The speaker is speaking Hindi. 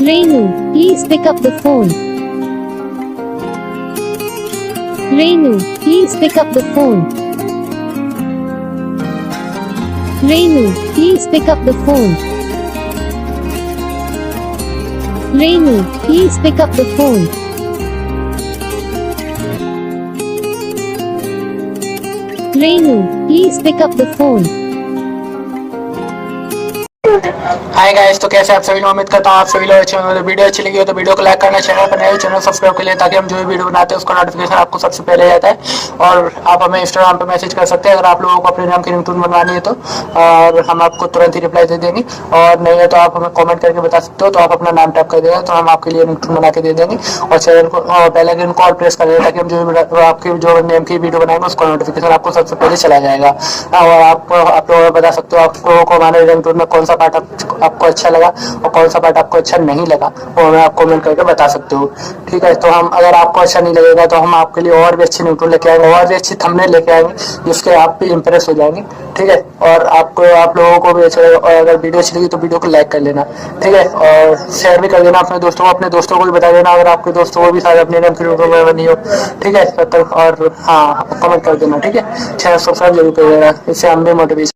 Renu, please pick up the phone. Renu, please pick up the phone. Renu, please pick up the phone. Renu, please pick up the phone. Renu, please pick up the phone. Hi guys, तो कैसे आप सभी लोग? उम्मीद करता हूँ आप सभी लोग अच्छे होंगे। वीडियो अच्छी लगी हो तो वीडियो को लाइक करना, चैनल पर नए हो चैनल सब्सक्राइब कर लें ताकि हम जो भी वीडियो बनाते हैं उसका नोटिफिकेशन आपको सबसे पहले आता है। और आप हमें इंस्टाग्राम पे मैसेज कर सकते हैं अगर आप लोगों को अपने नाम की रिंगटोन बनवानी है तो, और हम आपको तुरंत ही रिप्लाई दे देंगे। और नहीं है तो आप हमें कॉमेंट करके बता सकते हो, तो आप अपना नाम टाइप कर देगा तो हम आपके लिए रिंगटोन बना के दे देंगे। और चैनल को बेल आइकन को ऑल प्रेस कर देगा ताकि हम जो भी आपके जो नेम की वीडियो बनाएंगे उसका नोटिफिकेशन आपको सबसे पहले चला जाएगा। और आप लोग बता सकते हो आपको हमारे रिंगटोन में कौन सा पार्ट आपको अच्छा लगा और कौन सा पार्ट आपको अच्छा नहीं लगा, वो हमें आप कमेंट करके बता सकते हो। ठीक है, तो हम अगर आपको अच्छा नहीं लगेगा तो हम आपके लिए और भी अच्छी रिंगटोन लेके आएंगे, और भी अच्छी थंबनेल लेके आएंगे जिसके आप भी इंप्रेस हो जाएंगे। ठीक है, और आप लोगों को भी अच्छा, और अगर वीडियो अच्छी लगी तो वीडियो को लाइक कर लेना। ठीक है, और शेयर भी कर देना अपने दोस्तों को भी बता देना अगर आपके दोस्तों को भी शायद अपने नाम की रिंगटोन में बनी हो। ठीक है, तब तक और हाँ कमेंट कर देना। ठीक है, चैनल सब्सक्राइब जरूर कर देना, इससे हम भी मोटिवेशन